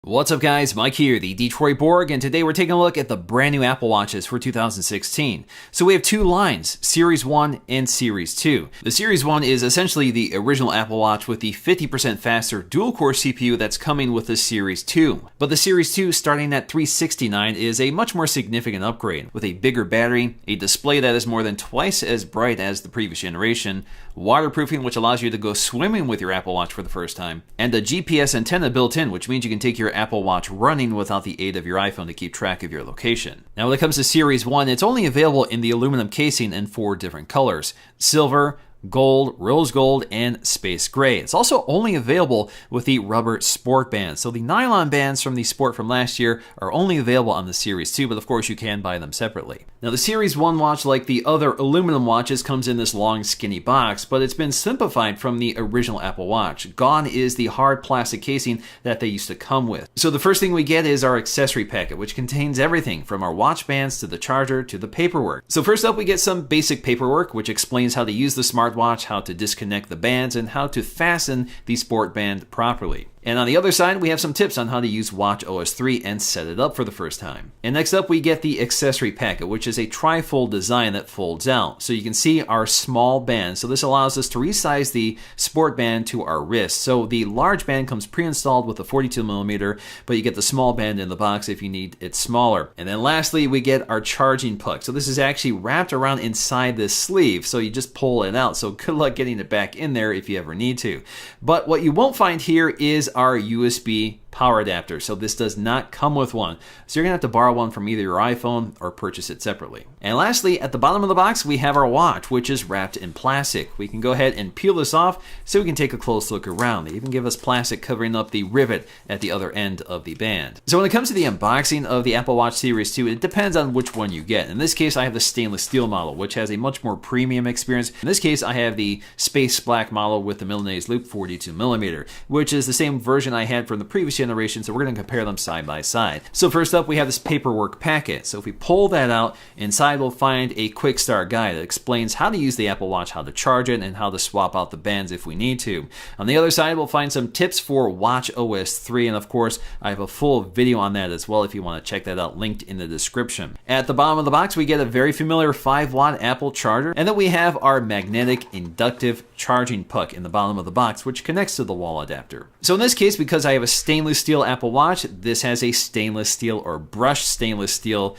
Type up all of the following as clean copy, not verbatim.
What's up guys, Mike here, the Detroit Borg, and today we're taking a look at the brand new Apple Watches for 2016. So we have two lines, Series 1 and Series 2. The Series 1 is essentially the original Apple Watch with the 50% faster dual-core CPU that's coming with the Series 2. But the Series 2, starting at $369, is a much more significant upgrade, with a bigger battery, a display that is more than twice as bright as the previous generation, waterproofing which allows you to go swimming with your Apple Watch for the first time, and a GPS antenna built in, which means you can take your Apple Watch running without the aid of your iPhone to keep track of your location. Now when it comes to Series 1, it's only available in the aluminum casing in 4 different colors: silver, gold, rose gold, and space gray. It's also only available with the rubber sport bands. So the nylon bands from the Sport from last year are only available on the Series 2, but of course you can buy them separately. Now the Series 1 watch, like the other aluminum watches, comes in this long skinny box, but it's been simplified from the original Apple Watch. Gone is the hard plastic casing that they used to come with. So the first thing we get is our accessory packet, which contains everything from our watch bands to the charger to the paperwork. So first up we get some basic paperwork, which explains how to use the smartwatch, how to disconnect the bands, and how to fasten the sport band properly. And on the other side, we have some tips on how to use watchOS 3 and set it up for the first time. And next up, we get the accessory packet, which is a tri-fold design that folds out. So you can see our small band. So this allows us to resize the sport band to our wrist. So the large band comes pre-installed with a 42mm, but you get the small band in the box if you need it smaller. And then lastly, we get our charging puck. So this is actually wrapped around inside this sleeve. So you just pull it out. So good luck getting it back in there if you ever need to. But what you won't find here is our USB power adapter. So this does not come with one. So you're gonna have to borrow one from either your iPhone or purchase it separately. And lastly, at the bottom of the box, we have our watch, which is wrapped in plastic. We can go ahead and peel this off so we can take a close look around. They even give us plastic covering up the rivet at the other end of the band. So when it comes to the unboxing of the Apple Watch Series 2, it depends on which one you get. In this case, I have the stainless steel model, which has a much more premium experience. In this case, I have the space black model with the Milanese loop 42mm, which is the same version I had from the previous generation, so we're going to compare them side by side. So first up, we have this paperwork packet. So if we pull that out, inside we'll find a quick start guide that explains how to use the Apple Watch, how to charge it, and how to swap out the bands if we need to. On the other side, we'll find some tips for watchOS 3, and of course, I have a full video on that as well if you want to check that out, linked in the description. At the bottom of the box, we get a very familiar 5-watt Apple charger, and then we have our magnetic inductive charging puck in the bottom of the box, which connects to the wall adapter. So in this case, because I have a stainless steel Apple Watch, this has a stainless steel or brushed stainless steel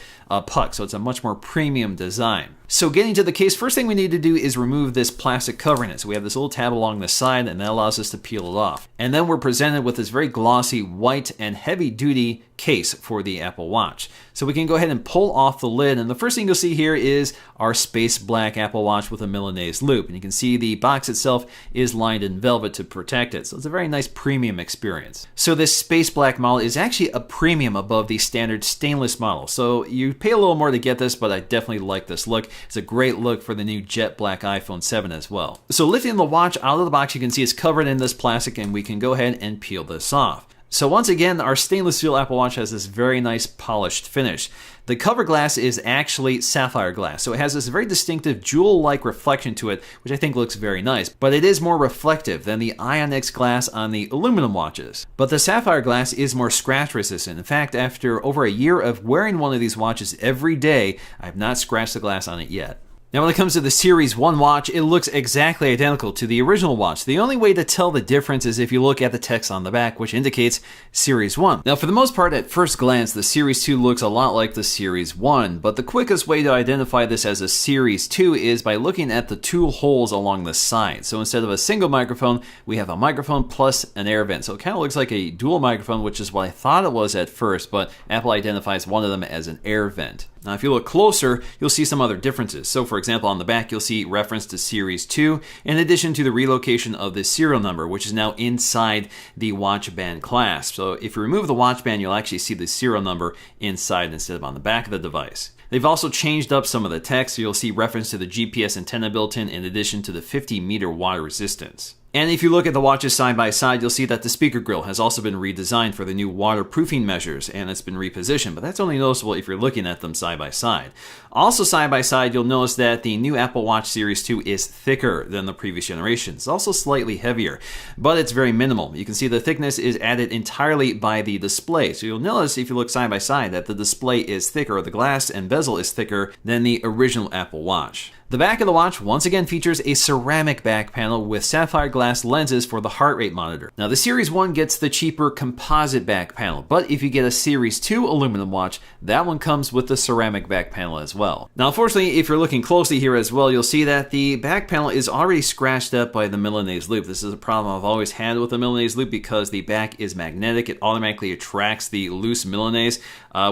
puck, so it's a much more premium design. So getting to the case, first thing we need to do is remove this plastic covering it. So we have this little tab along the side, and that allows us to peel it off. And then we're presented with this very glossy white and heavy duty case for the Apple Watch. So we can go ahead and pull off the lid, and the first thing you'll see here is our space black Apple Watch with a Milanese loop. And you can see the box itself is lined in velvet to protect it. So it's a very nice premium experience. So this space black model is actually a premium above the standard stainless model. So you pay a little more to get this, but I definitely like this look. It's a great look for the new jet black iPhone 7 as well. So lifting the watch out of the box, you can see it's covered in this plastic, and we can go ahead and peel this off. So once again, our stainless steel Apple Watch has this very nice polished finish. The cover glass is actually sapphire glass, so it has this very distinctive jewel-like reflection to it, which I think looks very nice, but it is more reflective than the Onyx glass on the aluminum watches. But the sapphire glass is more scratch resistant. In fact, after over a year of wearing one of these watches every day, I have not scratched the glass on it yet. Now when it comes to the Series 1 watch, it looks exactly identical to the original watch. The only way to tell the difference is if you look at the text on the back, which indicates Series 1. Now for the most part, at first glance, the Series 2 looks a lot like the Series 1, but the quickest way to identify this as a Series 2 is by looking at the 2 holes along the side. So instead of a single microphone, we have a microphone plus an air vent. So it kind of looks like a dual microphone, which is what I thought it was at first, but Apple identifies one of them as an air vent. Now, if you look closer, you'll see some other differences. So for example, on the back, you'll see reference to Series 2, in addition to the relocation of the serial number, which is now inside the watch band clasp. So if you remove the watch band, you'll actually see the serial number inside instead of on the back of the device. They've also changed up some of the text, so you'll see reference to the GPS antenna built in addition to the 50-meter water resistance. And if you look at the watches side by side, you'll see that the speaker grill has also been redesigned for the new waterproofing measures, and it's been repositioned, but that's only noticeable if you're looking at them side by side. Also side by side, you'll notice that the new Apple Watch Series 2 is thicker than the previous generation. It's also slightly heavier, but it's very minimal. You can see the thickness is added entirely by the display. So you'll notice if you look side by side that the display is thicker, or the glass and bezel is thicker than the original Apple Watch. The back of the watch once again features a ceramic back panel with sapphire glass lenses for the heart rate monitor. Now the Series 1 gets the cheaper composite back panel, but if you get a Series 2 aluminum watch, that one comes with the ceramic back panel as well. Now unfortunately, if you're looking closely here as well, you'll see that the back panel is already scratched up by the Milanese loop. This is a problem I've always had with the Milanese loop because the back is magnetic. It automatically attracts the loose Milanese,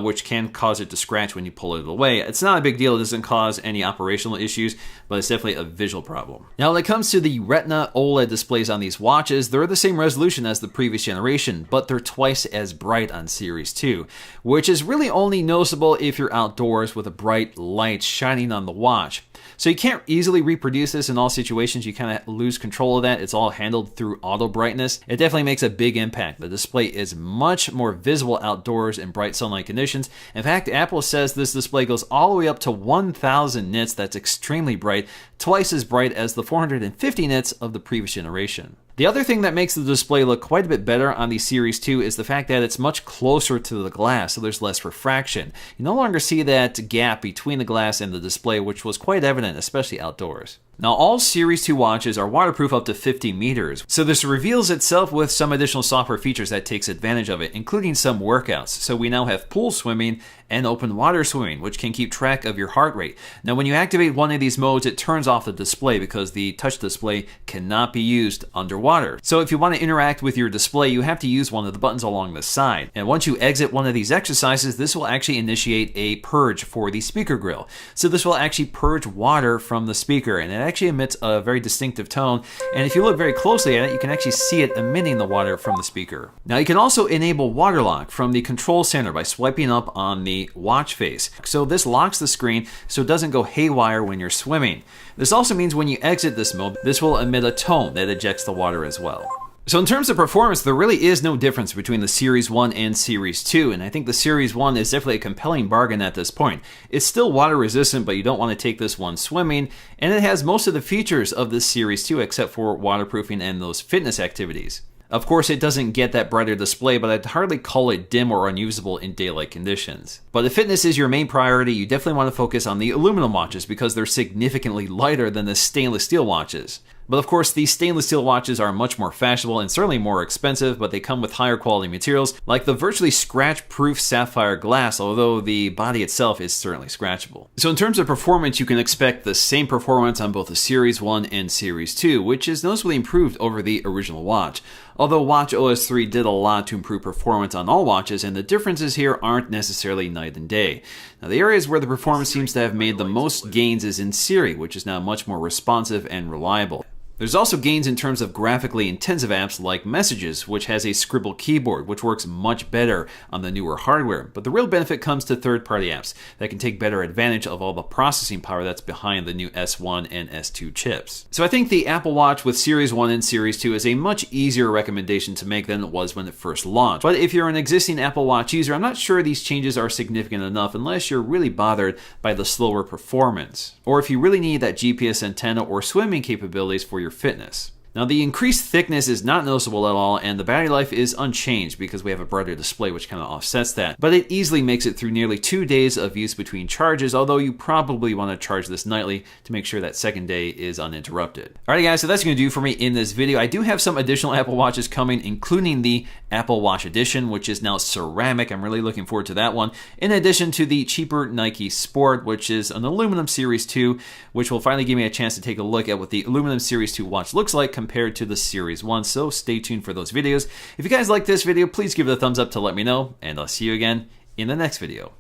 which can cause it to scratch when you pull it away. It's not a big deal. It doesn't cause any operational issues, but it's definitely a visual problem. Now, when it comes to the Retina OLED displays on these watches, they're the same resolution as the previous generation, but they're twice as bright on Series 2, which is really only noticeable if you're outdoors with a bright light shining on the watch. So you can't easily reproduce this in all situations. You kind of lose control of that. It's all handled through auto brightness. It definitely makes a big impact. The display is much more visible outdoors in bright sunlight conditions. In fact, Apple says this display goes all the way up to 1000 nits. That's extremely bright, twice as bright as the 450 nits of the previous generation. The other thing that makes the display look quite a bit better on the Series 2 is the fact that it's much closer to the glass, so there's less refraction. You no longer see that gap between the glass and the display, which was quite evident, especially outdoors. Now, all Series 2 watches are waterproof up to 50 meters, so this reveals itself with some additional software features that takes advantage of it, including some workouts. So we now have pool swimming and open water swimming, which can keep track of your heart rate. Now, when you activate one of these modes, it turns off the display because the touch display cannot be used underwater. So if you want to interact with your display, you have to use one of the buttons along the side. And once you exit one of these exercises, this will actually initiate a purge for the speaker grill. So this will actually purge water from the speaker, and it actually emits a very distinctive tone. And if you look very closely at it, you can actually see it emitting the water from the speaker. Now, you can also enable water lock from the control center by swiping up on the watch face. So this locks the screen so it doesn't go haywire when you're swimming. This also means when you exit this mode, this will emit a tone that ejects the water as well. So in terms of performance, there really is no difference between the Series 1 and Series 2, and I think the Series 1 is definitely a compelling bargain at this point. It's still water resistant, but you don't want to take this one swimming, and it has most of the features of this Series 2 except for waterproofing and those fitness activities. Of course, it doesn't get that brighter display, but I'd hardly call it dim or unusable in daylight conditions. But if fitness is your main priority, you definitely want to focus on the aluminum watches because they're significantly lighter than the stainless steel watches. But of course, these stainless steel watches are much more fashionable and certainly more expensive, but they come with higher quality materials like the virtually scratch-proof sapphire glass, although the body itself is certainly scratchable. So in terms of performance, you can expect the same performance on both the Series 1 and Series 2, which is noticeably improved over the original watch. Although watchOS 3 did a lot to improve performance on all watches, and the differences here aren't necessarily night and day. Now, the areas where the performance seems to have made the most gains is in Siri, which is now much more responsive and reliable. There's also gains in terms of graphically intensive apps like Messages, which has a scribble keyboard, which works much better on the newer hardware. But the real benefit comes to third-party apps that can take better advantage of all the processing power that's behind the new S1 and S2 chips. So I think the Apple Watch with Series 1 and Series 2 is a much easier recommendation to make than it was when it first launched. But if you're an existing Apple Watch user, I'm not sure these changes are significant enough unless you're really bothered by the slower performance, or if you really need that GPS antenna or swimming capabilities for your fitness. Now, the increased thickness is not noticeable at all, and the battery life is unchanged because we have a brighter display, which kind of offsets that. But it easily makes it through nearly 2 days of use between charges, although you probably want to charge this nightly to make sure that second day is uninterrupted. Alright guys, so that's going to do for me in this video. I do have some additional Apple Watches coming, including the Apple Watch Edition, which is now ceramic. I'm really looking forward to that one. In addition to the cheaper Nike Sport, which is an aluminum Series 2, which will finally give me a chance to take a look at what the aluminum Series 2 watch looks like compared to the Series 1, so stay tuned for those videos. If you guys like this video, please give it a thumbs up to let me know, and I'll see you again in the next video.